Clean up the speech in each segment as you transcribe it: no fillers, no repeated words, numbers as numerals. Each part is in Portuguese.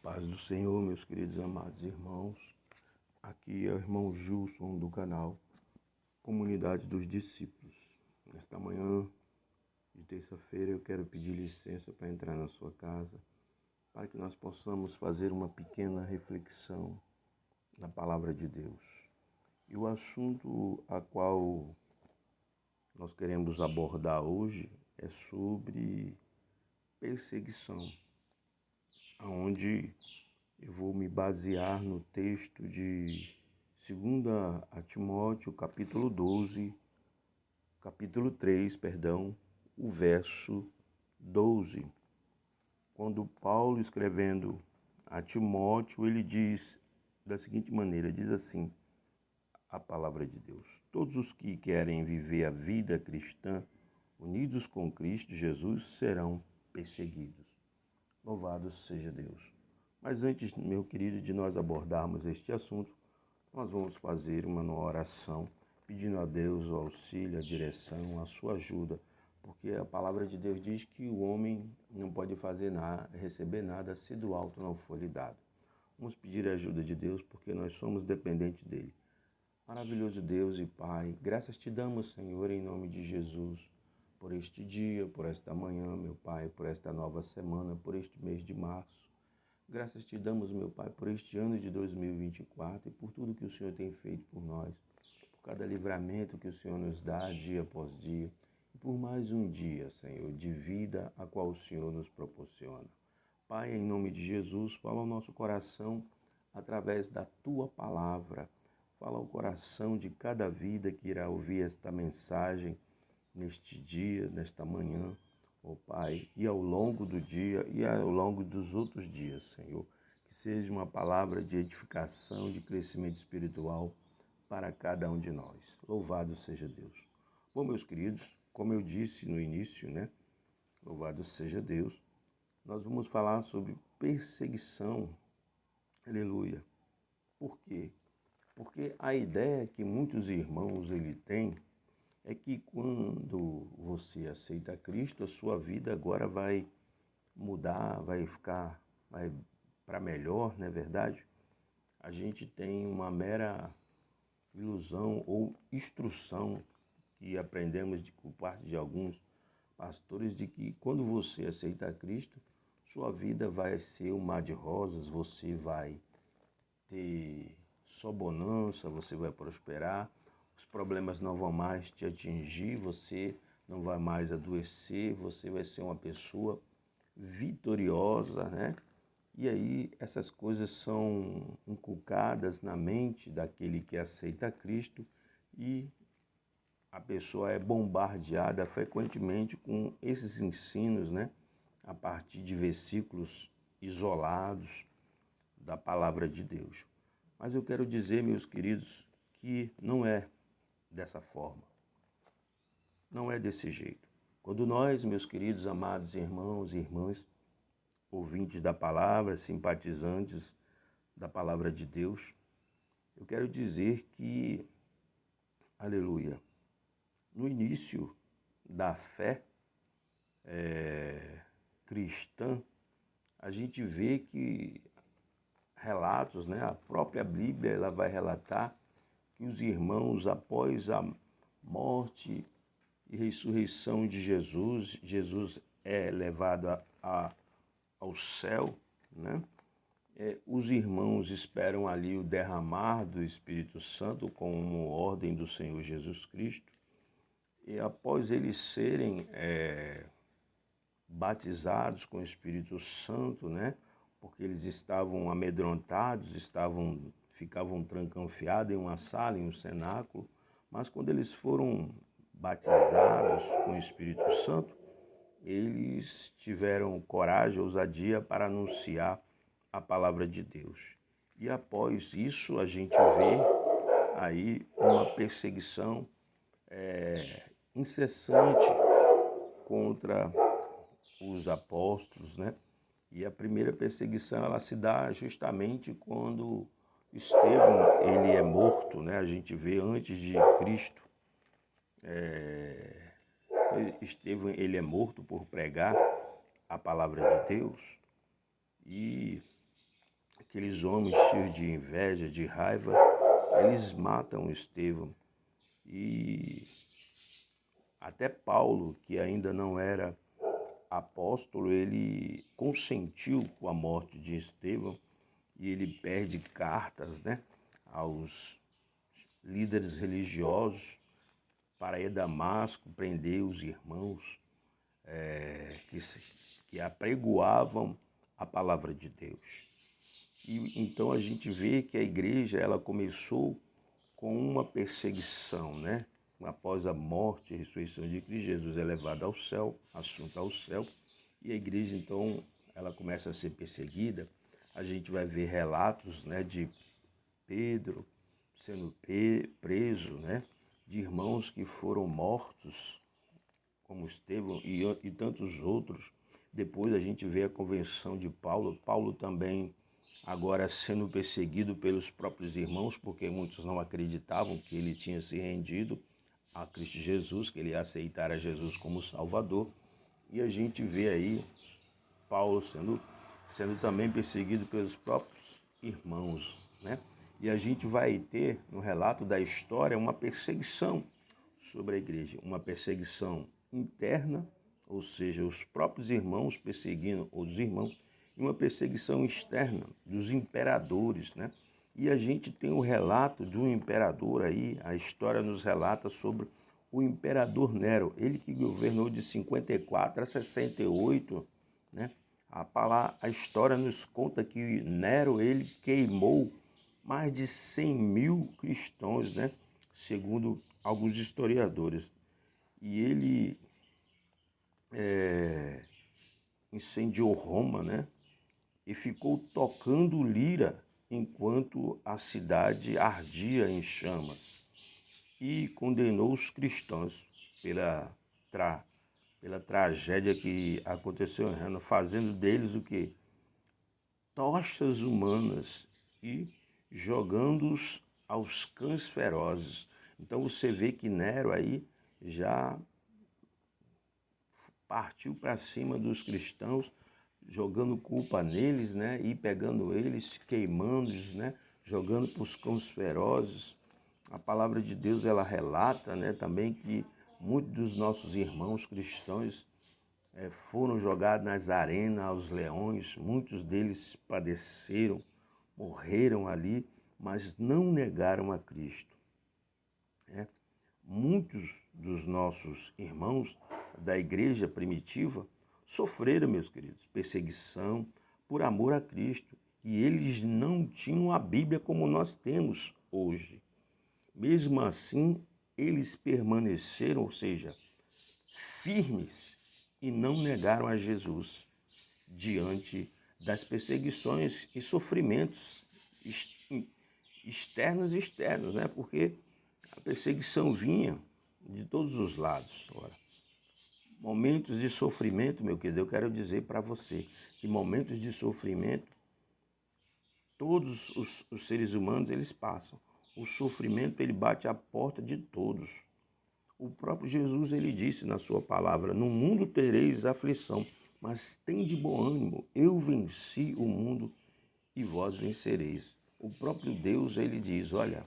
Paz do Senhor, meus queridos amados irmãos. Aqui é o irmão Gilson do canal Comunidade dos Discípulos. Nesta manhã de terça-feira eu quero pedir licença para entrar na sua casa para que nós possamos fazer uma pequena reflexão na palavra de Deus. E o assunto a qual nós queremos abordar hoje é sobre perseguição, onde eu vou me basear no texto de 2 a Timóteo, capítulo 3, o verso 12. Quando Paulo, escrevendo a Timóteo, ele diz da seguinte maneira, diz assim, a palavra de Deus: todos os que querem viver a vida cristã unidos com Cristo Jesus serão perseguidos. Louvado seja Deus. Mas antes, meu querido, de nós abordarmos este assunto, nós vamos fazer uma oração, pedindo a Deus o auxílio, a direção, a sua ajuda, porque a palavra de Deus diz que o homem não pode fazer nada, receber nada se do alto não for lhe dado. Vamos pedir a ajuda de Deus, porque nós somos dependentes dele. Maravilhoso Deus e Pai, graças te damos, Senhor, em nome de Jesus, por este dia, por esta manhã, meu Pai, por esta nova semana, por este mês de março. Graças te damos, meu Pai, por este ano de 2024 e por tudo que o Senhor tem feito por nós, por cada livramento que o Senhor nos dá dia após dia e por mais um dia, Senhor, de vida a qual o Senhor nos proporciona. Pai, em nome de Jesus, fala ao nosso coração através da Tua palavra. Fala ao coração de cada vida que irá ouvir esta mensagem neste dia, nesta manhã, ó Pai, e ao longo do dia e ao longo dos outros dias, Senhor. Que seja uma palavra de edificação, de crescimento espiritual para cada um de nós. Louvado seja Deus. Bom, meus queridos, como eu disse no início, louvado seja Deus, nós vamos falar sobre perseguição. Aleluia. Por quê? Porque a ideia que muitos irmãos têm é que quando você aceita Cristo, a sua vida agora vai mudar, vai para melhor, não é verdade? A gente tem uma mera ilusão ou instrução que aprendemos por parte de alguns pastores de que quando você aceita Cristo, sua vida vai ser um mar de rosas, você vai ter só bonança, você vai prosperar, os problemas não vão mais te atingir, você não vai mais adoecer, você vai ser uma pessoa vitoriosa, né? E aí essas coisas são inculcadas na mente daquele que aceita Cristo e a pessoa é bombardeada frequentemente com esses ensinos, né? A partir de versículos isolados da palavra de Deus. Mas eu quero dizer, meus queridos, que não é dessa forma. Não é desse jeito. Quando nós, meus queridos, amados irmãos e irmãs, ouvintes da palavra, simpatizantes da palavra de Deus, eu quero dizer que, aleluia, no início da fé cristã, a gente vê que relatos, né? A própria Bíblia ela vai relatar que os irmãos, após a morte e ressurreição de Jesus, Jesus é levado ao céu, né? Os irmãos esperam ali o derramar do Espírito Santo como ordem do Senhor Jesus Cristo. E após eles serem batizados com o Espírito Santo, né? Porque eles estavam amedrontados, ficavam trancanfiados em uma sala, em um cenáculo, mas quando eles foram batizados com o Espírito Santo, eles tiveram coragem, ousadia para anunciar a palavra de Deus. E após isso a gente vê aí uma perseguição incessante contra os apóstolos, né? E a primeira perseguição ela se dá justamente quando Estevão ele é morto, né? A gente vê antes de Cristo, Estevão ele é morto por pregar a palavra de Deus e aqueles homens cheios de inveja, de raiva, eles matam Estevão. E até Paulo, que ainda não era apóstolo, ele consentiu com a morte de Estevão e ele perde cartas, né, aos líderes religiosos para ir a Damasco prender os irmãos que apregoavam a palavra de Deus. E então a gente vê que a igreja ela começou com uma perseguição, né? Após a morte e ressurreição de Cristo, Jesus é levado ao céu, assunto ao céu, e a igreja então ela começa a ser perseguida. A gente vai ver relatos, né, de Pedro sendo preso, né, de irmãos que foram mortos, como Estevão e tantos outros. Depois a gente vê a conversão de Paulo. Paulo também agora sendo perseguido pelos próprios irmãos, porque muitos não acreditavam que ele tinha se rendido a Cristo Jesus, que ele ia aceitar a Jesus como Salvador. E a gente vê aí Paulo sendo também perseguido pelos próprios irmãos, né? E a gente vai ter, no relato da história, uma perseguição sobre a igreja, uma perseguição interna, ou seja, os próprios irmãos perseguindo os irmãos, e uma perseguição externa dos imperadores, né? E a gente tem o relato de um imperador aí, a história nos relata sobre o imperador Nero, ele que governou de 54 a 68, né? A história nos conta que Nero ele queimou mais de 100 mil cristãos, né? Segundo alguns historiadores. E ele incendiou Roma, né? E ficou tocando lira enquanto a cidade ardia em chamas. E condenou os cristãos pela tragédia que aconteceu em Roma, fazendo deles o quê? Tochas humanas e jogando-os aos cães ferozes. Então você vê que Nero aí já partiu para cima dos cristãos, jogando culpa neles, né? E pegando eles, queimando-os, né? Jogando para os cães ferozes. A palavra de Deus ela relata, né, também que muitos dos nossos irmãos cristãos foram jogados nas arenas aos leões, muitos deles padeceram, morreram ali, mas não negaram a Cristo. Né? Muitos dos nossos irmãos da igreja primitiva sofreram, meus queridos, perseguição por amor a Cristo. E eles não tinham a Bíblia como nós temos hoje. Mesmo assim, eles permaneceram, ou seja, firmes e não negaram a Jesus diante das perseguições e sofrimentos externos e externos, né? Porque a perseguição vinha de todos os lados. Ora, momentos de sofrimento, meu querido, eu quero dizer para você que momentos de sofrimento, todos os seres humanos, eles passam. O sofrimento, ele bate à porta de todos. O próprio Jesus, ele disse na sua palavra, no mundo tereis aflição, mas tende bom ânimo, eu venci o mundo e vós vencereis. O próprio Deus, ele diz, olha,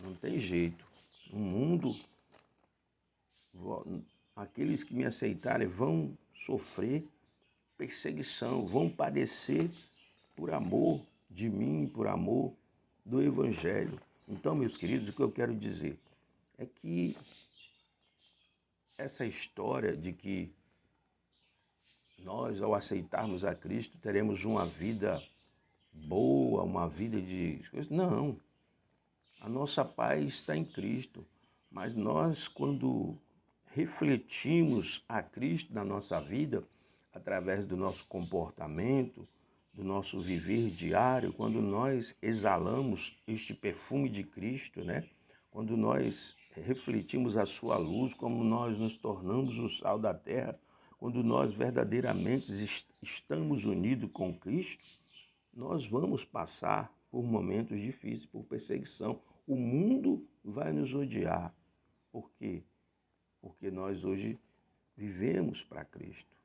não tem jeito, no mundo, aqueles que me aceitarem vão sofrer perseguição, vão padecer por amor de mim, por amor do Evangelho. Então, meus queridos, o que eu quero dizer é que essa história de que nós, ao aceitarmos a Cristo, teremos uma vida boa, uma vida de... Não, a nossa paz está em Cristo, mas nós, quando refletimos a Cristo na nossa vida, através do nosso comportamento, do nosso viver diário, quando nós exalamos este perfume de Cristo, né? Quando nós refletimos a sua luz, como nós nos tornamos o sal da terra, quando nós verdadeiramente estamos unidos com Cristo, nós vamos passar por momentos difíceis, por perseguição. O mundo vai nos odiar. Por quê? Porque nós hoje vivemos para Cristo.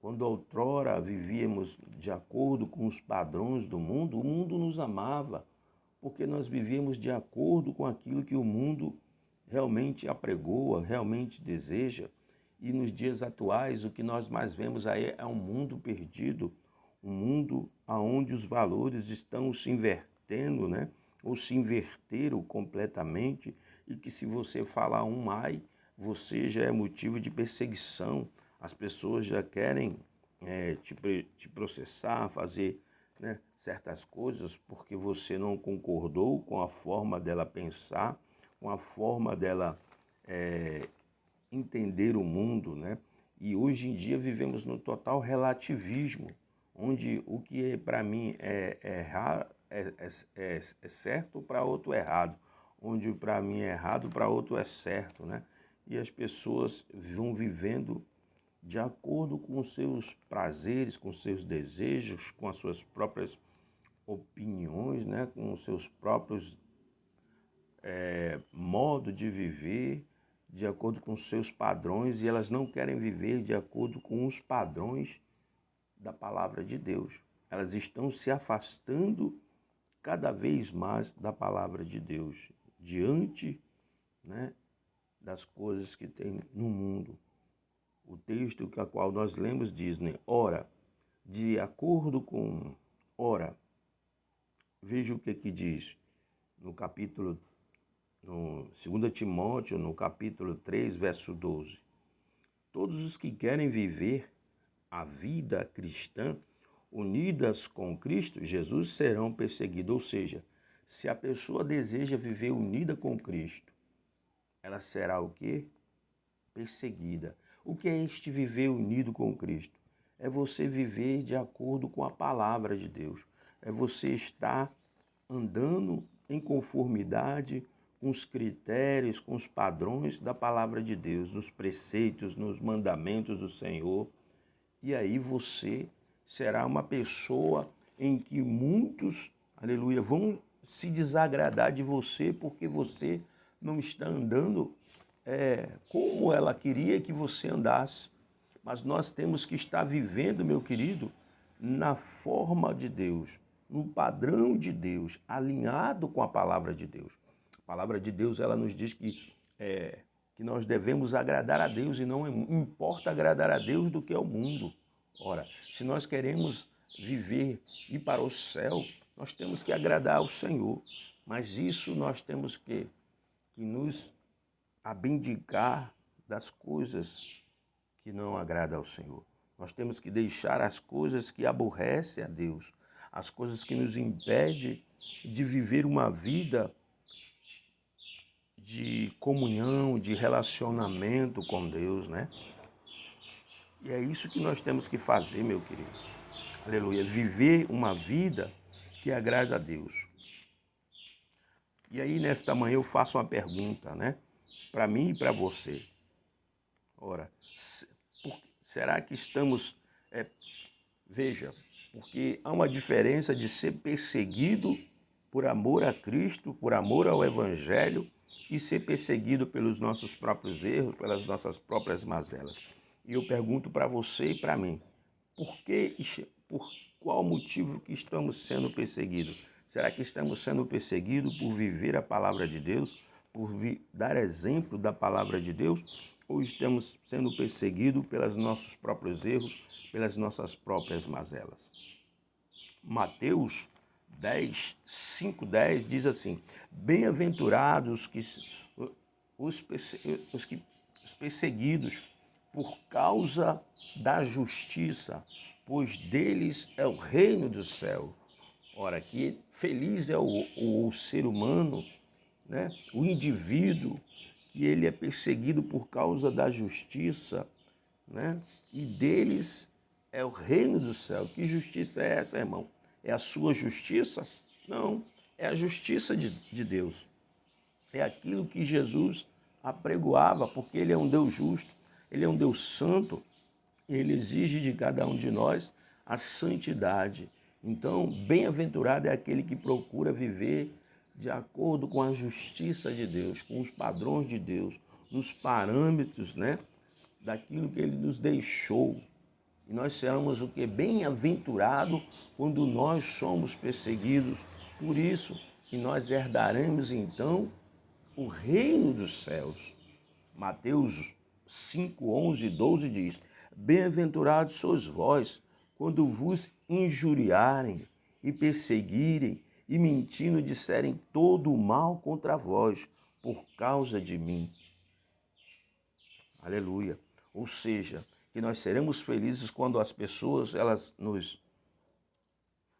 Quando outrora vivíamos de acordo com os padrões do mundo, o mundo nos amava, porque nós vivíamos de acordo com aquilo que o mundo realmente apregoa, realmente deseja. E nos dias atuais, o que nós mais vemos aí é um mundo perdido, um mundo onde os valores estão se invertendo, né? Ou se inverteram completamente, e que se você falar um ai, você já é motivo de perseguição. As pessoas já querem te processar, fazer, né, certas coisas porque você não concordou com a forma dela pensar, com a forma dela entender o mundo, né? E hoje em dia vivemos no total relativismo, onde o que para mim é certo, para outro é errado, onde para mim é errado, para outro é certo, né? E as pessoas vão vivendo de acordo com os seus prazeres, com os seus desejos, com as suas próprias opiniões, né? Com os seus próprios modo de viver, de acordo com os seus padrões, e elas não querem viver de acordo com os padrões da palavra de Deus. Elas estão se afastando cada vez mais da palavra de Deus, diante, né, das coisas que tem no mundo. O texto que a qual nós lemos diz, né, ora, de acordo com, ora, veja o que diz no capítulo, no 2 Timóteo, no capítulo 3, verso 12. Todos os que querem viver a vida cristã unidas com Cristo Jesus serão perseguidos. Ou seja, se a pessoa deseja viver unida com Cristo, ela será o quê? Perseguida. O que é este viver unido com Cristo? É você viver de acordo com a palavra de Deus. É você estar andando em conformidade com os critérios, com os padrões da palavra de Deus, nos preceitos, nos mandamentos do Senhor. E aí você será uma pessoa em que muitos, aleluia, vão se desagradar de você porque você não está andando como ela queria que você andasse. Mas nós temos que estar vivendo, meu querido, na forma de Deus, no padrão de Deus, alinhado com a palavra de Deus. A palavra de Deus, ela nos diz que nós devemos agradar a Deus, e não importa agradar a Deus do que ao mundo. Ora, se nós queremos viver e ir para o céu, nós temos que agradar ao Senhor. Mas isso nós temos que nos abdicar das coisas que não agradam ao Senhor. Nós temos que deixar as coisas que aborrecem a Deus, as coisas que nos impedem de viver uma vida de comunhão, de relacionamento com Deus, né? E é isso que nós temos que fazer, meu querido. Aleluia. Viver uma vida que agrada a Deus. E aí, nesta manhã, eu faço uma pergunta, né? Para mim e para você. Ora, será que estamos... veja, porque há uma diferença de ser perseguido por amor a Cristo, por amor ao Evangelho, e ser perseguido pelos nossos próprios erros, pelas nossas próprias mazelas. E eu pergunto para você e para mim, por qual motivo que estamos sendo perseguidos? Será que estamos sendo perseguidos por viver a palavra de Deus, por dar exemplo da palavra de Deus? Ou estamos sendo perseguidos pelos nossos próprios erros, pelas nossas próprias mazelas? Mateus 10, 5, 10 diz assim, bem-aventurados os perseguidos por causa da justiça, pois deles é o reino do céu. Ora, que feliz é o ser humano, né? O indivíduo, que ele é perseguido por causa da justiça, né? E deles é o reino do céu. Que justiça é essa, irmão? É a sua justiça? Não, é a justiça de Deus. É aquilo que Jesus apregoava, porque ele é um Deus justo, ele é um Deus santo, ele exige de cada um de nós a santidade. Então, bem-aventurado é aquele que procura viver de acordo com a justiça de Deus, com os padrões de Deus, nos parâmetros, né, daquilo que ele nos deixou. E nós seremos o que? Bem-aventurado quando nós somos perseguidos. Por isso que nós herdaremos então o reino dos céus. Mateus 5, 11 e 12 diz: Bem-aventurados sois vós, quando vos injuriarem e perseguirem e mentindo disserem todo o mal contra vós por causa de mim. Aleluia. Ou seja, que nós seremos felizes quando as pessoas elas nos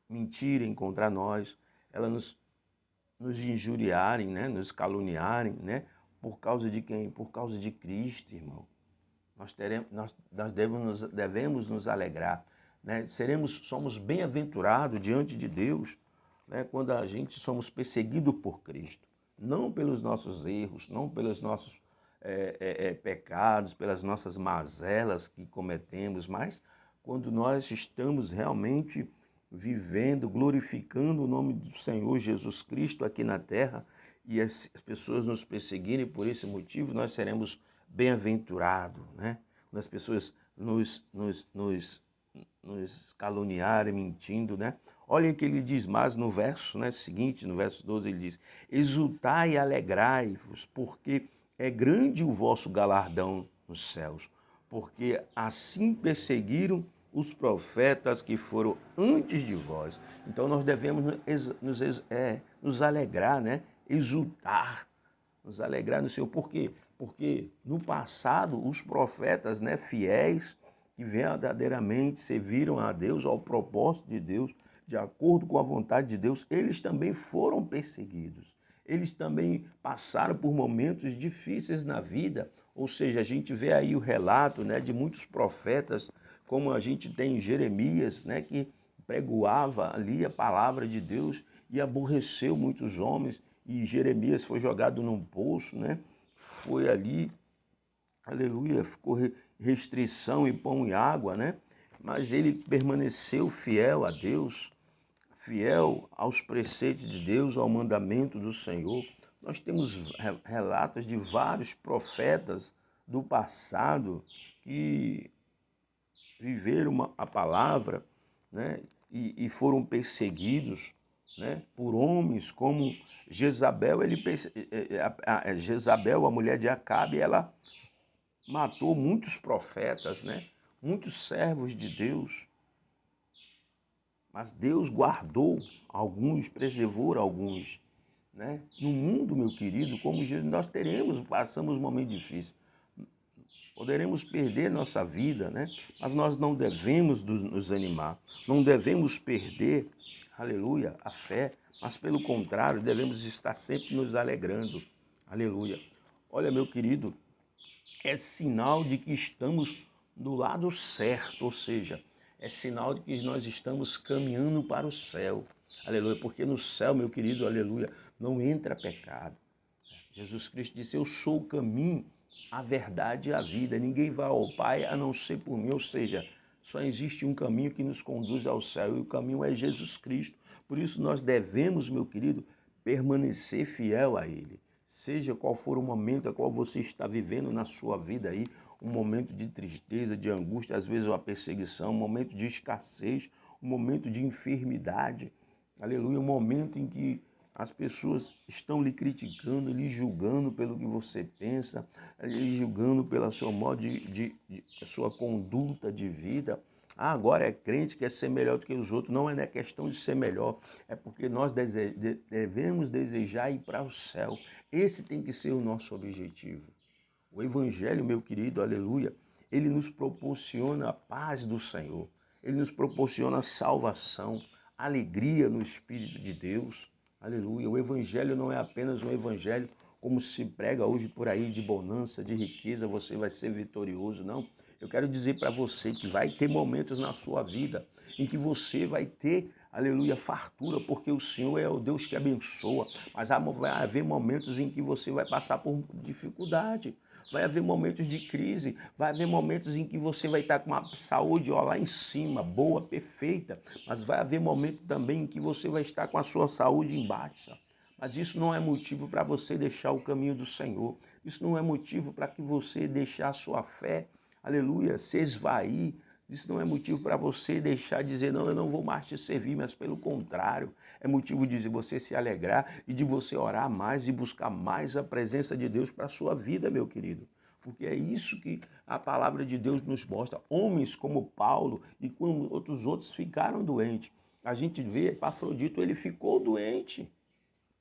mentirem contra nós, elas nos injuriarem, né? Nos caluniarem, né? Por causa de quem? Por causa de Cristo, irmão. Nós devemos nos alegrar, né? Somos bem-aventurados diante de Deus, né? Quando a gente somos perseguidos por Cristo. Não pelos nossos erros, não pelos nossos pecados, pelas nossas mazelas que cometemos, mas quando nós estamos realmente vivendo, glorificando o nome do Senhor Jesus Cristo aqui na terra e as pessoas nos perseguirem por esse motivo, nós seremos bem-aventurados, né? Quando as pessoas nos caluniarem, mentindo, né? Olha o que ele diz mais no verso, né, seguinte, no verso 12, ele diz: exultai e alegrai-vos, porque é grande o vosso galardão nos céus, porque assim perseguiram os profetas que foram antes de vós. Então nós devemos nos alegrar, né? Exultar, nos alegrar no Senhor. Por quê? Porque no passado os profetas, né, fiéis, que verdadeiramente serviram a Deus, ao propósito de Deus, de acordo com a vontade de Deus, eles também foram perseguidos. Eles também passaram por momentos difíceis na vida. Ou seja, a gente vê aí o relato, né, de muitos profetas, como a gente tem Jeremias, né, que pregoava ali a palavra de Deus e aborreceu muitos homens, e Jeremias foi jogado num poço, né? Foi ali, aleluia, ficou restrição e pão e água, né? Mas ele permaneceu fiel a Deus, fiel aos preceitos de Deus, ao mandamento do Senhor. Nós temos relatos de vários profetas do passado que viveram a palavra, né? E foram perseguidos, né? Por homens como Jezabel. Jezabel, a mulher de Acabe, ela matou muitos profetas, né? Muitos servos de Deus. Mas Deus guardou alguns, preservou alguns, né? No mundo, meu querido, como nós passamos um momento difícil. Poderemos perder nossa vida, né? Mas nós não devemos nos animar, não devemos perder, aleluia, a fé, mas pelo contrário, devemos estar sempre nos alegrando, aleluia. Olha, meu querido, é sinal de que estamos do lado certo, ou seja, é sinal de que nós estamos caminhando para o céu, aleluia, porque no céu, meu querido, aleluia, não entra pecado. Jesus Cristo disse: eu sou o caminho, a verdade e a vida. Ninguém vai ao Pai a não ser por mim. Ou seja, só existe um caminho que nos conduz ao céu e o caminho é Jesus Cristo. Por isso nós devemos, meu querido, permanecer fiel a Ele. Seja qual for o momento a qual você está vivendo na sua vida aí, um momento de tristeza, de angústia, às vezes uma perseguição, um momento de escassez, um momento de enfermidade. Aleluia, um momento em que as pessoas estão lhe criticando, lhe julgando pelo que você pensa, lhe julgando pela sua modo sua conduta de vida. Ah, agora é crente, quer ser melhor do que os outros. Não é questão de ser melhor, é porque nós devemos desejar ir para o céu. Esse tem que ser o nosso objetivo. O Evangelho, meu querido, aleluia, ele nos proporciona a paz do Senhor. Ele nos proporciona salvação, alegria no Espírito de Deus. Aleluia. O Evangelho não é apenas um Evangelho como se prega hoje por aí, de bonança, de riqueza, você vai ser vitorioso. Não. Eu quero dizer para você que vai ter momentos na sua vida em que você vai ter, aleluia, fartura, porque o Senhor é o Deus que abençoa. Mas vai haver momentos em que você vai passar por dificuldade. Vai haver momentos de crise, vai haver momentos em que você vai estar com uma saúde lá em cima, boa, perfeita, mas vai haver momento também em que você vai estar com a sua saúde em baixa. Mas isso não é motivo para você deixar o caminho do Senhor. Isso não é motivo para que você deixar a sua fé, aleluia, se esvair, Isso não é motivo para você deixar de dizer, não, eu não vou mais te servir, mas pelo contrário, é motivo de você se alegrar e de você orar mais e buscar mais a presença de Deus para a sua vida, meu querido. Porque é isso que a palavra de Deus nos mostra. Homens como Paulo e como outros ficaram doentes. A gente vê, Epafrodito, ele ficou doente,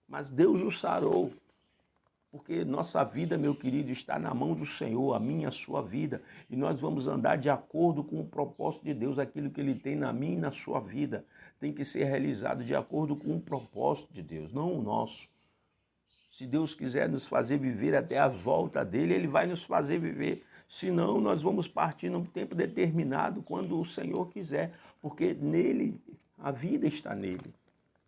mas Deus o sarou. Porque nossa vida, meu querido, está na mão do Senhor, a minha, a sua vida. E nós vamos andar de acordo com o propósito de Deus, aquilo que Ele tem na minha e na sua vida. Tem que ser realizado de acordo com o propósito de Deus, não o nosso. Se Deus quiser nos fazer viver até a volta dEle, Ele vai nos fazer viver. Senão, nós vamos partir num tempo determinado, quando o Senhor quiser. Porque nele, a vida está nele.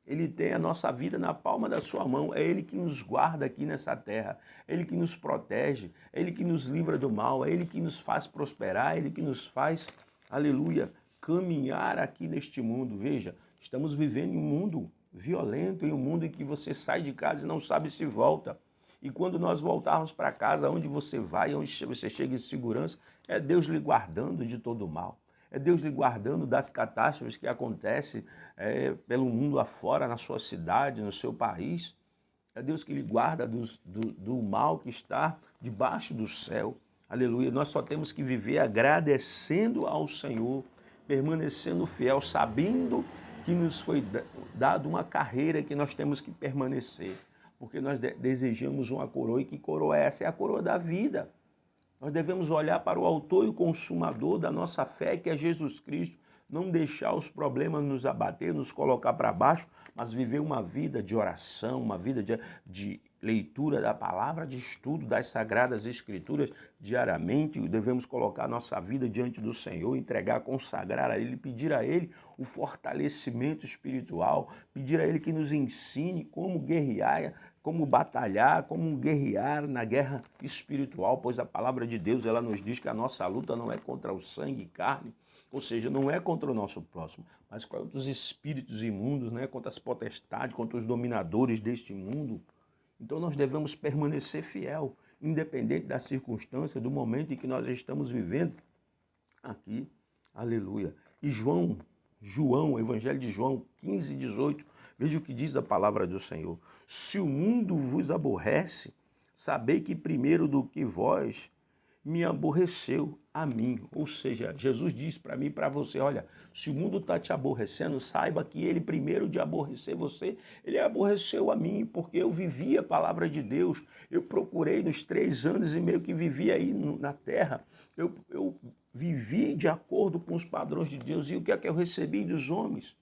Ele tem a nossa vida na palma da sua mão. É Ele que nos guarda aqui nessa terra. É Ele que nos protege. É Ele que nos livra do mal. É Ele que nos faz prosperar. É Ele que nos faz, aleluia, caminhar aqui neste mundo. Veja, estamos vivendo em um mundo violento, em um mundo em que você sai de casa e não sabe se volta. E quando nós voltarmos para casa, onde você vai, onde você chega em segurança, é Deus lhe guardando de todo o mal. É Deus lhe guardando das catástrofes que acontecem pelo mundo afora, na sua cidade, no seu país. É Deus que lhe guarda do mal que está debaixo do céu. Aleluia. Nós só temos que viver agradecendo ao Senhor, permanecendo fiel, sabendo que nos foi dado uma carreira que nós temos que permanecer. Porque nós desejamos uma coroa, e que coroa é essa? É a coroa da vida. Nós devemos olhar para o autor e o consumador da nossa fé, que é Jesus Cristo, não deixar os problemas nos abater, nos colocar para baixo, mas viver uma vida de oração, uma vida de leitura da palavra, de estudo das Sagradas Escrituras diariamente. Devemos colocar nossa vida diante do Senhor, entregar, consagrar a Ele, pedir a Ele o fortalecimento espiritual, pedir a Ele que nos ensine como guerrear, como batalhar, como guerrear na guerra espiritual, pois a palavra de Deus ela nos diz que a nossa luta não é contra o sangue e carne, ou seja, não é contra o nosso próximo, mas contra os espíritos imundos, né? Contra as potestades, contra os dominadores deste mundo. Então nós devemos permanecer fiel, independente da circunstância, do momento em que nós estamos vivendo aqui. Aleluia. E João, Evangelho de João 15, 18, veja o que diz a palavra do Senhor. Se o mundo vos aborrece, sabei que primeiro do que vós me aborreceu a mim. Ou seja, Jesus diz para mim e para você, olha, se o mundo está te aborrecendo, saiba que ele primeiro de aborrecer você, ele aborreceu a mim, porque eu vivi a palavra de Deus, eu procurei nos 3 anos e meio que vivi aí na terra, eu vivi de acordo com os padrões de Deus, e o que é que eu recebi dos homens?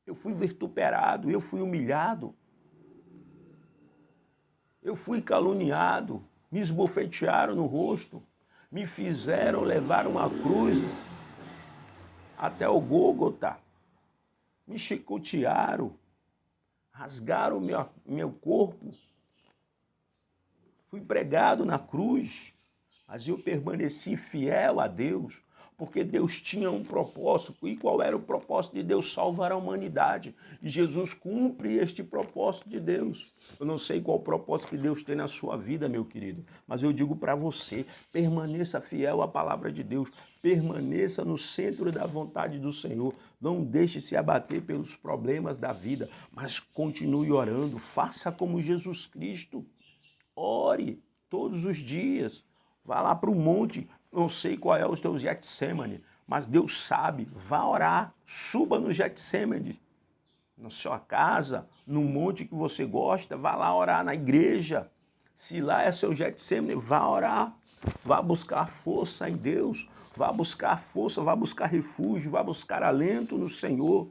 Eu fui vituperado, eu fui humilhado, eu fui caluniado, me esbofetearam no rosto, me fizeram levar uma cruz até o Gólgota, me chicotearam, rasgaram meu corpo, fui pregado na cruz, mas eu permaneci fiel a Deus, porque Deus tinha um propósito. E qual era o propósito de Deus? Salvar a humanidade. E Jesus cumpre este propósito de Deus. Eu não sei qual o propósito que Deus tem na sua vida, meu querido, mas eu digo para você, permaneça fiel à palavra de Deus, permaneça no centro da vontade do Senhor, não deixe se abater pelos problemas da vida, mas continue orando, faça como Jesus Cristo, ore todos os dias, vá lá para o monte, não sei qual é o teu Getsemane, mas Deus sabe, vá orar, suba no Getsemane, na sua casa, no monte que você gosta, vá lá orar na igreja. Se lá é seu Getsemane, vá orar, vá buscar força em Deus, vá buscar força, vá buscar refúgio, vá buscar alento no Senhor.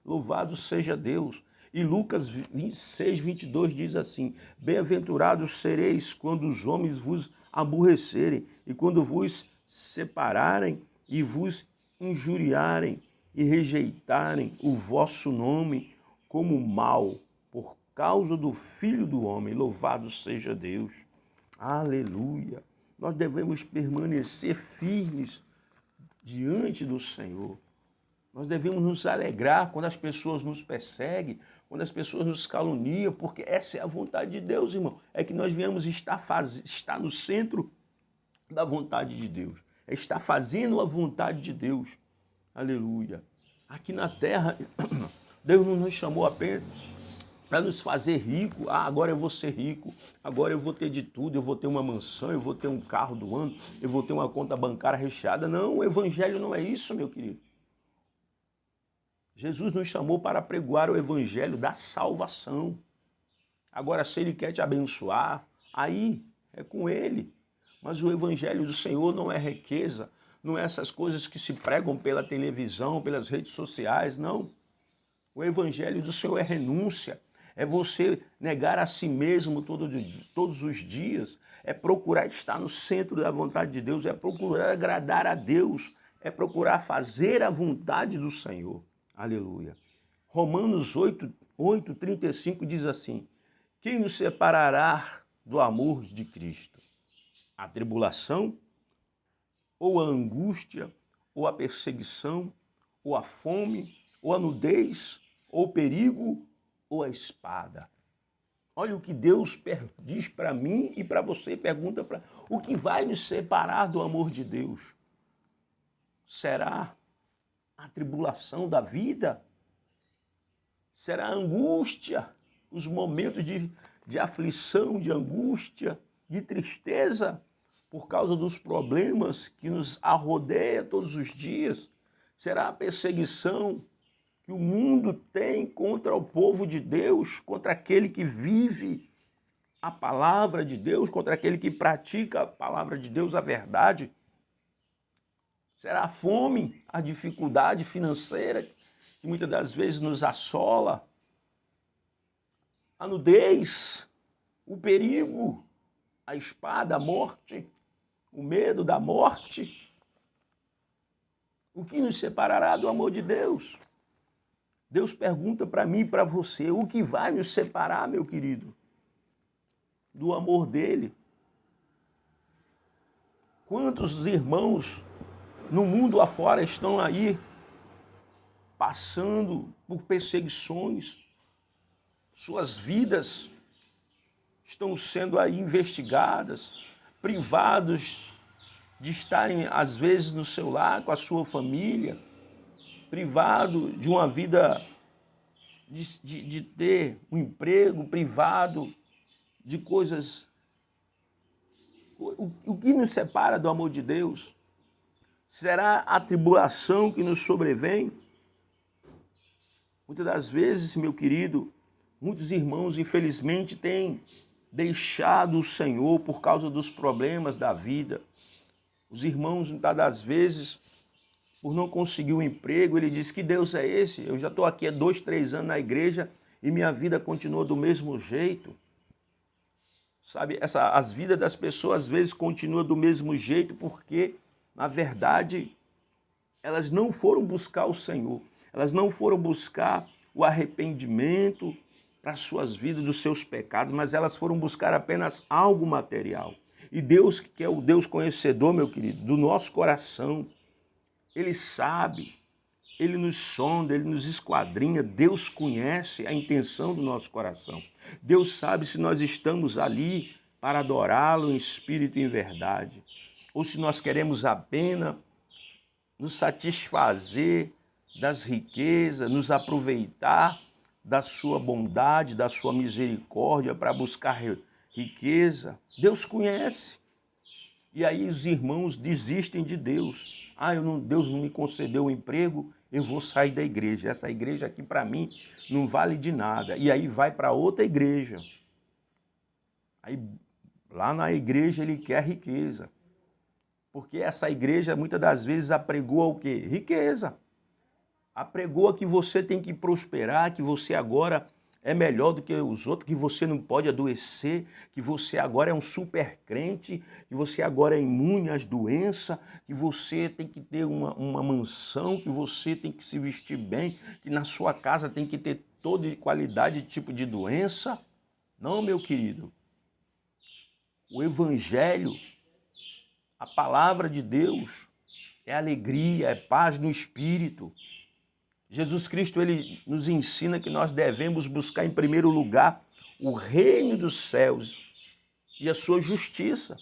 Louvado seja Deus. E Lucas 26, 22 diz assim, bem-aventurados sereis quando os homens vos aborrecerem e quando vos separarem e vos injuriarem e rejeitarem o vosso nome como mal por causa do Filho do Homem. Louvado seja Deus. Aleluia. Nós devemos permanecer firmes diante do Senhor. Nós devemos nos alegrar quando as pessoas nos perseguem, quando as pessoas nos caluniam, porque essa é a vontade de Deus, irmão. É que nós viemos estar no centro da vontade de Deus. é estar fazendo a vontade de Deus. Aleluia. Aqui na terra, Deus não nos chamou apenas para nos fazer rico. Ah, agora eu vou ser rico, agora eu vou ter de tudo, eu vou ter uma mansão, eu vou ter um carro do ano, eu vou ter uma conta bancária recheada. Não, o evangelho não é isso, meu querido. Jesus nos chamou para pregoar o evangelho da salvação. Agora, se ele quer te abençoar, aí é com ele. Mas o evangelho do Senhor não é riqueza, não é essas coisas que se pregam pela televisão, pelas redes sociais, não. O evangelho do Senhor é renúncia, é você negar a si mesmo todos os dias, é procurar estar no centro da vontade de Deus, é procurar agradar a Deus, é procurar fazer a vontade do Senhor. Aleluia. Romanos 8:35 diz assim: quem nos separará do amor de Cristo? A tribulação, ou a angústia, ou a perseguição, ou a fome, ou a nudez, ou o perigo, ou a espada. Olha o que Deus diz para mim e para você, pergunta para o que vai nos separar do amor de Deus? Será a tribulação da vida? Será a angústia, os momentos de aflição, de angústia, de tristeza, por causa dos problemas que nos arrodeia todos os dias? Será a perseguição que o mundo tem contra o povo de Deus, contra aquele que vive a palavra de Deus, contra aquele que pratica a palavra de Deus, a verdade? Será a fome, a dificuldade financeira que muitas das vezes nos assola? A nudez, o perigo, a espada, a morte, o medo da morte? O que nos separará do amor de Deus? Deus pergunta para mim e para você, o que vai nos separar, meu querido, do amor dele? Quantos irmãos no mundo afora estão aí passando por perseguições, suas vidas estão sendo aí investigadas, privados de estarem às vezes no seu lar com a sua família, privado de uma vida, de ter um emprego, privado de coisas. O que nos separa do amor de Deus? Será a tribulação que nos sobrevém? Muitas das vezes, meu querido, muitos irmãos, infelizmente, têm deixado o Senhor por causa dos problemas da vida. Os irmãos, muitas das vezes, por não conseguir um emprego, ele diz: que Deus é esse? Eu já estou aqui há 2, 3 anos na igreja e minha vida continua do mesmo jeito. Sabe, as vidas das pessoas às vezes continuam do mesmo jeito porque, na verdade, elas não foram buscar o Senhor. Elas não foram buscar o arrependimento para as suas vidas, dos seus pecados, mas elas foram buscar apenas algo material. E Deus, que é o Deus conhecedor, meu querido, do nosso coração, Ele sabe, Ele nos sonda, Ele nos esquadrinha. Deus conhece a intenção do nosso coração. Deus sabe se nós estamos ali para adorá-lo em espírito e em verdade, ou se nós queremos apenas nos satisfazer das riquezas, nos aproveitar da sua bondade, da sua misericórdia para buscar riqueza. Deus conhece. E aí os irmãos desistem de Deus. Deus não me concedeu um emprego, eu vou sair da igreja. Essa igreja aqui para mim não vale de nada. E aí vai para outra igreja. Aí lá na igreja ele quer riqueza. Porque essa igreja muitas das vezes apregoa o quê? Riqueza. Apregoa que você tem que prosperar, que você agora é melhor do que os outros, que você não pode adoecer, que você agora é um super crente, que você agora é imune às doenças, que você tem que ter uma mansão, que você tem que se vestir bem, que na sua casa tem que ter toda qualidade de tipo de doença. Não, meu querido. O evangelho, a palavra de Deus, é alegria, é paz no espírito. Jesus Cristo, ele nos ensina que nós devemos buscar em primeiro lugar o reino dos céus e a sua justiça,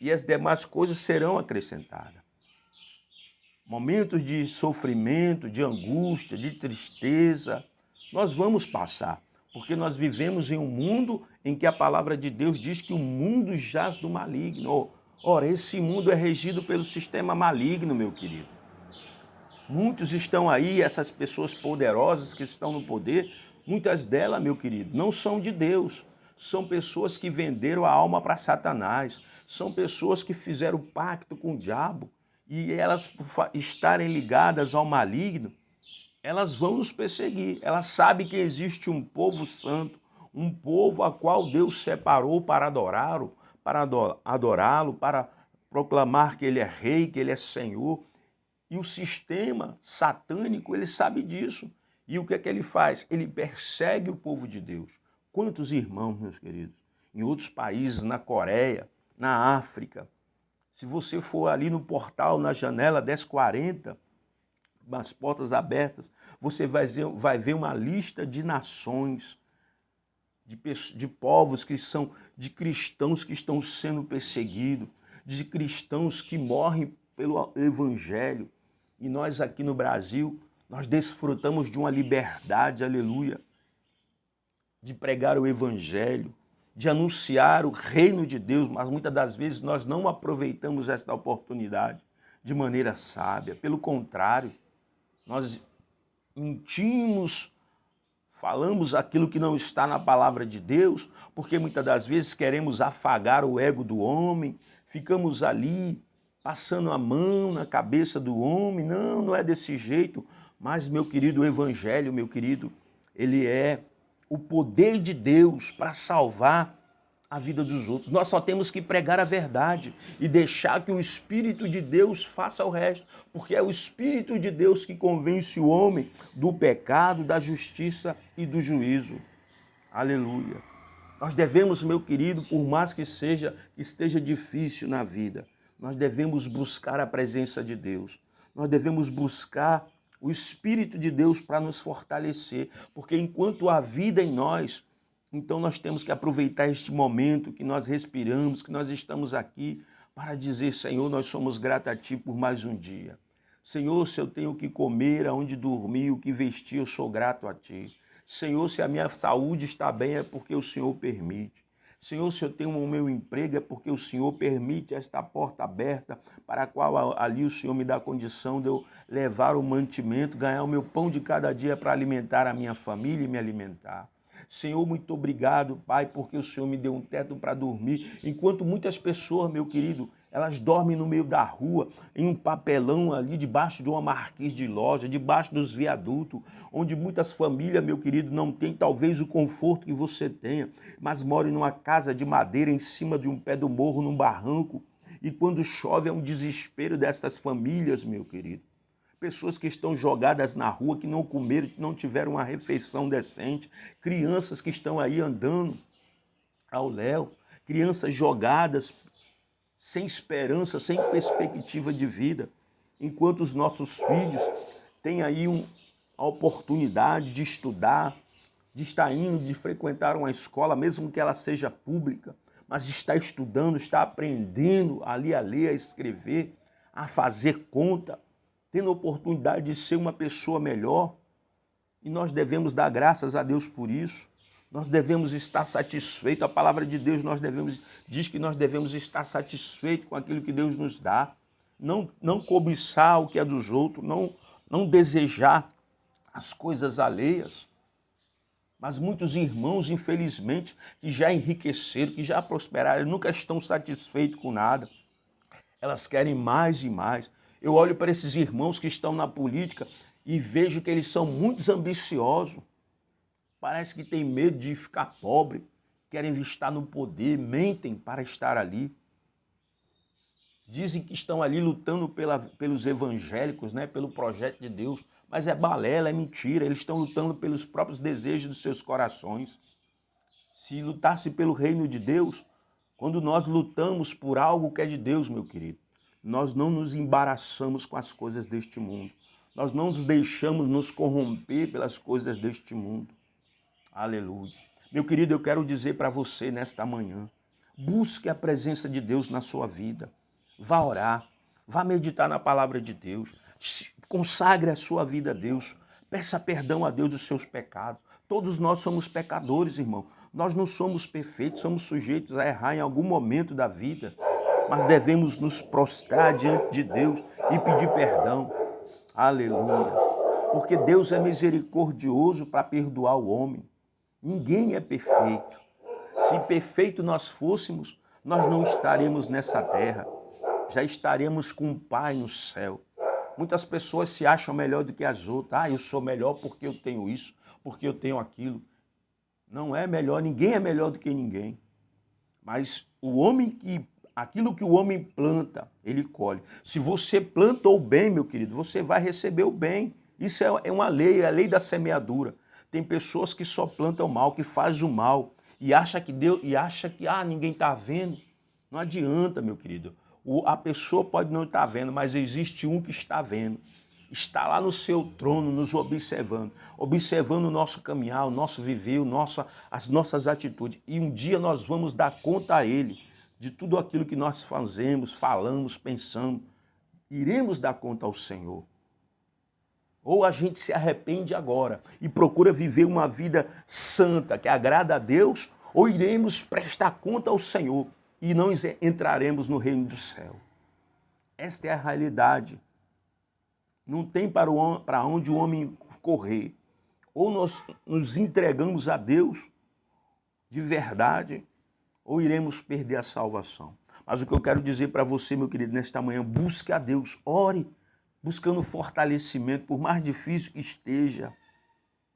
e as demais coisas serão acrescentadas. momentos de sofrimento, de angústia, de tristeza, nós vamos passar, porque nós vivemos em um mundo em que a palavra de Deus diz que o mundo jaz do maligno. Ora, esse mundo é regido pelo sistema maligno, meu querido. Muitos estão aí, essas pessoas poderosas que estão no poder, muitas delas, meu querido, não são de Deus. São pessoas que venderam a alma para Satanás. São pessoas que fizeram pacto com o diabo. E elas, por estarem ligadas ao maligno, elas vão nos perseguir. Elas sabem que existe um povo santo, um povo a qual Deus separou para adorá-lo, para proclamar que ele é rei, que ele é senhor. E o sistema satânico, ele sabe disso. E o que é que ele faz? Ele persegue o povo de Deus. Quantos irmãos, meus queridos, em outros países, na Coreia, na África, se você for ali no portal, na janela 1040, nas portas abertas, você vai ver uma lista de nações, de povos que são, de cristãos que estão sendo perseguidos, de cristãos que morrem pelo evangelho. E nós aqui no Brasil, nós desfrutamos de uma liberdade, aleluia, de pregar o evangelho, de anunciar o reino de Deus, mas muitas das vezes nós não aproveitamos esta oportunidade de maneira sábia. Pelo contrário, nós mentimos, falamos aquilo que não está na palavra de Deus, porque muitas das vezes queremos afagar o ego do homem, ficamos ali passando a mão na cabeça do homem. Não, não é desse jeito. Mas, meu querido, o evangelho, meu querido, ele é o poder de Deus para salvar a vida dos outros. Nós só temos que pregar a verdade e deixar que o Espírito de Deus faça o resto, porque é o Espírito de Deus que convence o homem do pecado, da justiça e do juízo. Aleluia. Nós devemos, meu querido, por mais que esteja difícil na vida, nós devemos buscar a presença de Deus. Nós devemos buscar o Espírito de Deus para nos fortalecer, porque enquanto há vida em nós, então nós temos que aproveitar este momento que nós respiramos, que nós estamos aqui, para dizer: Senhor, nós somos gratos a Ti por mais um dia. Senhor, se eu tenho o que comer, aonde dormir, o que vestir, eu sou grato a Ti. Senhor, se a minha saúde está bem, é porque o Senhor permite. Senhor, se eu tenho o meu emprego, é porque o Senhor permite esta porta aberta, para a qual ali o Senhor me dá condição de eu levar o mantimento, ganhar o meu pão de cada dia para alimentar a minha família e me alimentar. Senhor, muito obrigado, Pai, porque o Senhor me deu um teto para dormir, enquanto muitas pessoas, meu querido, elas dormem no meio da rua, em um papelão ali, debaixo de uma marquise de loja, debaixo dos viadutos, onde muitas famílias, meu querido, não têm talvez o conforto que você tenha, mas moram numa casa de madeira em cima de um pé do morro, num barranco, e quando chove é um desespero dessas famílias, meu querido. Pessoas que estão jogadas na rua, que não comeram, que não tiveram uma refeição decente, crianças que estão aí andando ao léu, crianças jogadas sem esperança, sem perspectiva de vida, enquanto os nossos filhos têm aí a oportunidade de estudar, de estar indo, de frequentar uma escola, mesmo que ela seja pública, mas está estudando, está aprendendo ali a ler, a escrever, a fazer conta, tendo a oportunidade de ser uma pessoa melhor. E nós devemos dar graças a Deus por isso. Nós devemos estar satisfeitos. A palavra de Deus diz que nós devemos estar satisfeitos com aquilo que Deus nos dá. Não cobiçar o que é dos outros, não desejar as coisas alheias. Mas muitos irmãos, infelizmente, que já enriqueceram, que já prosperaram, nunca estão satisfeitos com nada. Elas querem mais e mais. Eu olho para esses irmãos que estão na política e vejo que eles são muito ambiciosos. Parece que têm medo de ficar pobre, querem estar no poder, mentem para estar ali. Dizem que estão ali lutando pelos evangélicos, né, pelo projeto de Deus, mas é balela, é mentira. Eles estão lutando pelos próprios desejos dos seus corações. Se lutasse pelo reino de Deus, quando nós lutamos por algo que é de Deus, meu querido, nós não nos embaraçamos com as coisas deste mundo. Nós não nos deixamos nos corromper pelas coisas deste mundo. Aleluia. Meu querido, eu quero dizer para você nesta manhã, busque a presença de Deus na sua vida. Vá orar, vá meditar na palavra de Deus. Consagre a sua vida a Deus. Peça perdão a Deus dos seus pecados. Todos nós somos pecadores, irmão. Nós não somos perfeitos, somos sujeitos a errar em algum momento da vida. Mas devemos nos prostrar diante de Deus e pedir perdão. Aleluia. Porque Deus é misericordioso para perdoar o homem. Ninguém é perfeito. Se perfeito nós fôssemos, nós não estaremos nessa terra. Já estaremos com o Pai no céu. Muitas pessoas se acham melhor do que as outras. Eu sou melhor porque eu tenho isso, porque eu tenho aquilo. Não é melhor, ninguém é melhor do que ninguém. Mas aquilo que o homem planta, ele colhe. Se você plantou o bem, meu querido, você vai receber o bem. Isso é uma lei, é a lei da semeadura. Tem pessoas que só plantam o mal, que fazem o mal e acha que ninguém está vendo. Não adianta, meu querido. A pessoa pode não estar vendo, mas existe um que está vendo. Está lá no seu trono, nos observando o nosso caminhar, o nosso viver, as nossas atitudes. E um dia nós vamos dar conta a Ele de tudo aquilo que nós fazemos, falamos, pensamos. Iremos dar conta ao Senhor. Ou a gente se arrepende agora e procura viver uma vida santa, que agrada a Deus, ou iremos prestar conta ao Senhor e não entraremos no reino do céu. Esta é a realidade. Não tem para onde o homem correr. Ou nós nos entregamos a Deus de verdade, ou iremos perder a salvação. Mas o que eu quero dizer para você, meu querido, nesta manhã, busque a Deus, ore, buscando fortalecimento, por mais difícil que esteja.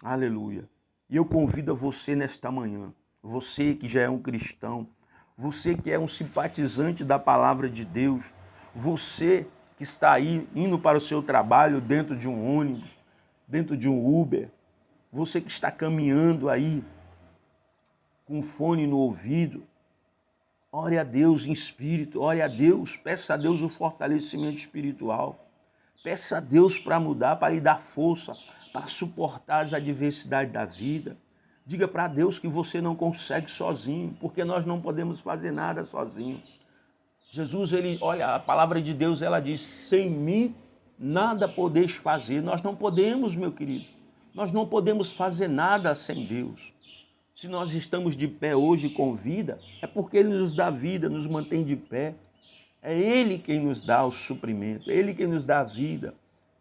Aleluia. E eu convido a você nesta manhã, você que já é um cristão, você que é um simpatizante da palavra de Deus, você que está aí indo para o seu trabalho dentro de um ônibus, dentro de um Uber, você que está caminhando aí com fone no ouvido, ore a Deus em espírito, ore a Deus, peça a Deus o fortalecimento espiritual, peça a Deus para mudar, para lhe dar força, para suportar as adversidades da vida. Diga para Deus que você não consegue sozinho, porque nós não podemos fazer nada sozinho. Jesus, a palavra de Deus, ela diz, sem mim nada podeis fazer. Nós não podemos, meu querido, nós não podemos fazer nada sem Deus. Se nós estamos de pé hoje com vida, é porque Ele nos dá vida, nos mantém de pé. É Ele quem nos dá o suprimento, é Ele quem nos dá a vida,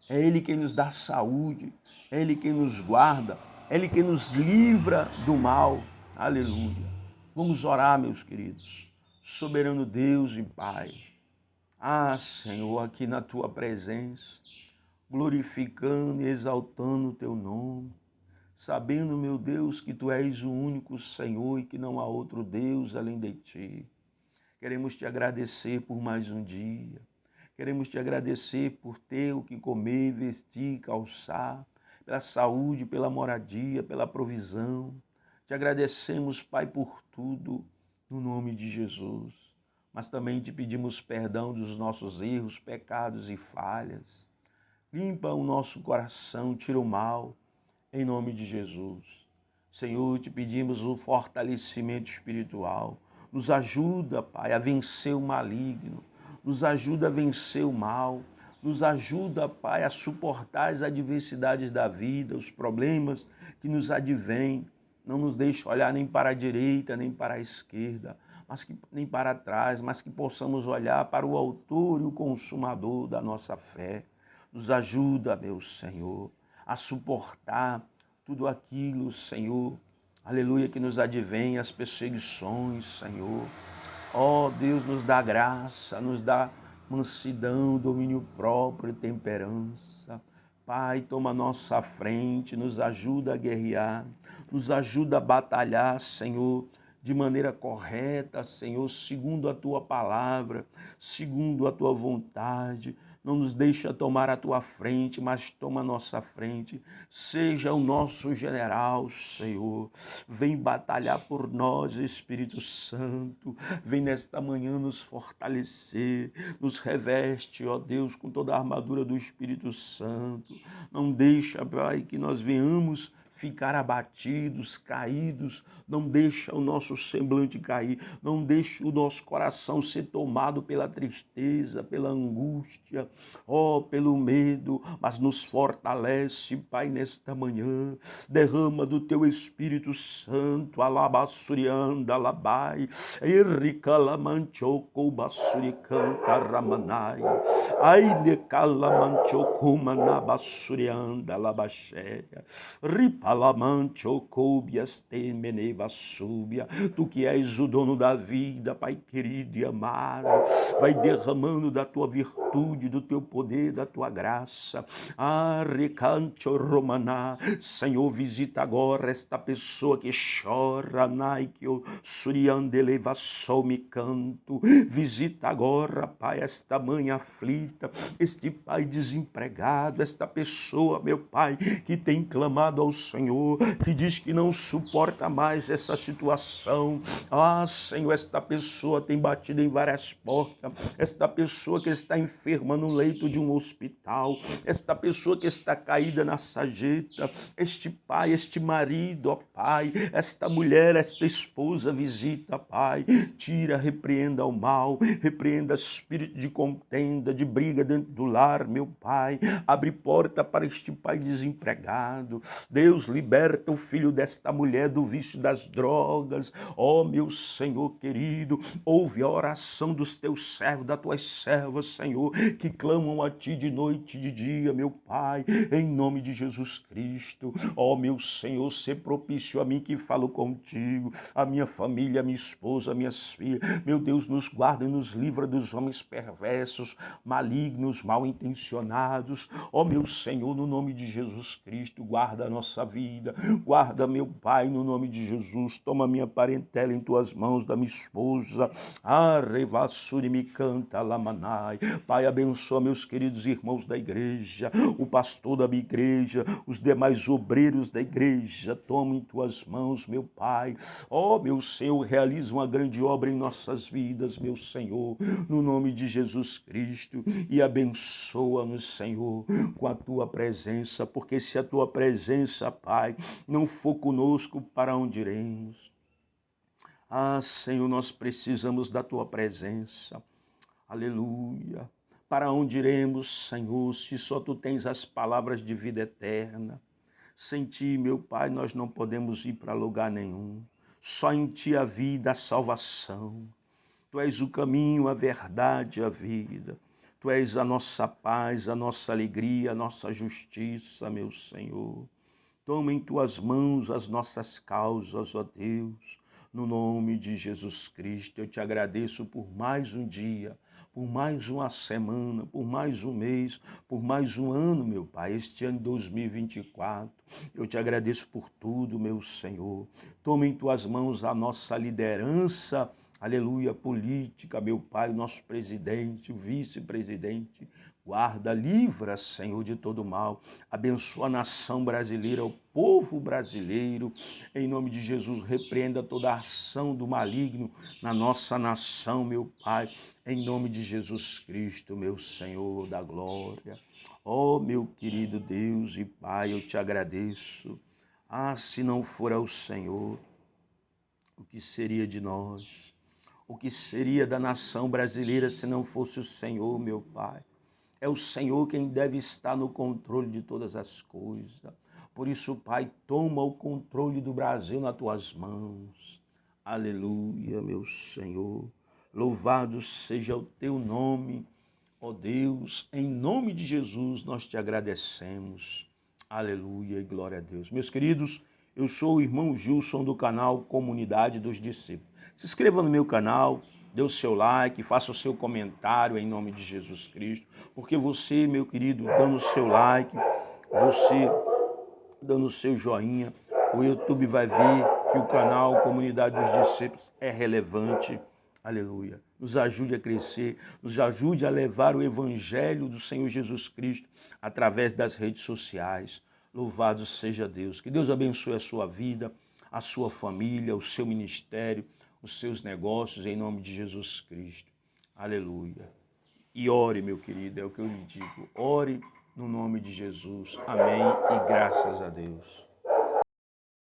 é Ele quem nos dá saúde, é Ele quem nos guarda, é Ele quem nos livra do mal. Aleluia. Vamos orar, meus queridos. Soberano Deus e Pai, Senhor, aqui na Tua presença, glorificando e exaltando o Teu nome, sabendo, meu Deus, que Tu és o único Senhor e que não há outro Deus além de Ti. Queremos Te agradecer por mais um dia, queremos Te agradecer por ter o que comer, vestir, calçar, pela saúde, pela moradia, pela provisão. Te agradecemos, Pai, por tudo, no nome de Jesus. Mas também te pedimos perdão dos nossos erros, pecados e falhas. Limpa o nosso coração, tira o mal, em nome de Jesus. Senhor, te pedimos o fortalecimento espiritual. Nos ajuda, Pai, a vencer o maligno. Nos ajuda a vencer o mal. Nos ajuda, Pai, a suportar as adversidades da vida, os problemas que nos advêm. Não nos deixe olhar nem para a direita, nem para a esquerda, nem para trás, mas que possamos olhar para o autor e o consumador da nossa fé. Nos ajuda, meu Senhor, a suportar tudo aquilo, Senhor, aleluia, que nos advém, as perseguições, Senhor. Deus, nos dá graça, nos dá mansidão, domínio próprio e temperança. Pai, toma a nossa frente, nos ajuda a guerrear, nos ajuda a batalhar, Senhor, de maneira correta, Senhor, segundo a Tua palavra, segundo a Tua vontade. Não nos deixa tomar a Tua frente, mas toma a nossa frente. Seja o nosso general, Senhor. Vem batalhar por nós, Espírito Santo. Vem nesta manhã nos fortalecer, nos reveste, ó Deus, com toda a armadura do Espírito Santo. Não deixa, Pai, que nós venhamos ficar abatidos, caídos. Não deixa o nosso semblante cair, não deixa o nosso coração ser tomado pela tristeza, pela angústia, pelo medo, mas nos fortalece, Pai, nesta manhã. Derrama do teu Espírito Santo, alabassurianda, alabai, ericalamanchoco, bassuricanta, ramanai, ainecalamanchocumana, bassurianda, alabaxéia, ripalamanchoco, biastemene, súbia, tu que és o dono da vida, Pai querido e amado, vai derramando da tua virtude, do teu poder, da tua graça. Recanto romaná, Senhor, visita agora esta pessoa que chora, naikio suriandeleva sol me canto, visita agora, Pai, esta mãe aflita, este pai desempregado, esta pessoa, meu Pai, que tem clamado ao Senhor, que diz que não suporta mais essa situação. Senhor, esta pessoa tem batido em várias portas, esta pessoa que está enferma no leito de um hospital, esta pessoa que está caída na sarjeta, este pai, este marido, ó Pai, esta mulher, esta esposa, visita, Pai, tira, repreenda o mal, repreenda espírito de contenda, de briga dentro do lar, meu Pai, abre porta para este pai desempregado. Deus, liberta o filho desta mulher do vício das drogas. Meu Senhor querido, ouve a oração dos teus servos, das tuas servas, Senhor, que clamam a ti de noite e de dia, meu Pai, em nome de Jesus Cristo. Meu Senhor, se propício a mim que falo contigo, a minha família, a minha esposa, minhas filhas. Meu Deus, nos guarda e nos livra dos homens perversos, malignos, mal intencionados. Meu Senhor, no nome de Jesus Cristo, guarda a nossa vida, guarda, meu Pai, no nome de Jesus. Toma minha parentela em tuas mãos, da minha esposa. Revassuri me canta lamanai. Pai, abençoa meus queridos irmãos da igreja, o pastor da minha igreja, os demais obreiros da igreja. Toma em tuas mãos, meu Pai. Meu Senhor, realiza uma grande obra em nossas vidas, meu Senhor, no nome de Jesus Cristo, e abençoa-nos, Senhor, com a tua presença, porque se a tua presença, Pai, não for conosco, para onde iremos? Senhor, nós precisamos da tua presença. Aleluia. Para onde iremos, Senhor, se só tu tens as palavras de vida eterna? Sem ti, meu Pai, nós não podemos ir para lugar nenhum. Só em ti a vida, a salvação. Tu és o caminho, a verdade, a vida. Tu és a nossa paz, a nossa alegria, a nossa justiça, meu Senhor. Toma em tuas mãos as nossas causas, ó Deus. No nome de Jesus Cristo, eu te agradeço por mais um dia, por mais uma semana, por mais um mês, por mais um ano, meu Pai, este ano 2024. Eu te agradeço por tudo, meu Senhor. Toma em tuas mãos a nossa liderança, aleluia, política, meu Pai, o nosso presidente, o vice-presidente. Guarda, livra, Senhor, de todo mal. Abençoa a nação brasileira, o povo brasileiro. Em nome de Jesus, repreenda toda a ação do maligno na nossa nação, meu Pai. Em nome de Jesus Cristo, meu Senhor da glória. Meu querido Deus e Pai, eu te agradeço. Se não for ao Senhor, o que seria de nós? O que seria da nação brasileira se não fosse o Senhor, meu Pai? É o Senhor quem deve estar no controle de todas as coisas. Por isso, Pai, toma o controle do Brasil nas tuas mãos. Aleluia, meu Senhor. Louvado seja o teu nome, ó Deus. Em nome de Jesus, nós te agradecemos. Aleluia e glória a Deus. Meus queridos, eu sou o irmão Gilson do canal Comunidade dos Discípulos. Se inscreva no meu canal, dê o seu like, faça o seu comentário em nome de Jesus Cristo, porque você, meu querido, dando o seu like, você dando o seu joinha, o YouTube vai ver que o canal Comunidade dos Discípulos é relevante. Aleluia. Nos ajude a crescer, nos ajude a levar o Evangelho do Senhor Jesus Cristo através das redes sociais. Louvado seja Deus. Que Deus abençoe a sua vida, a sua família, o seu ministério, os seus negócios, em nome de Jesus Cristo. Aleluia. E ore, meu querido, é o que eu lhe digo. Ore no nome de Jesus. Amém e graças a Deus.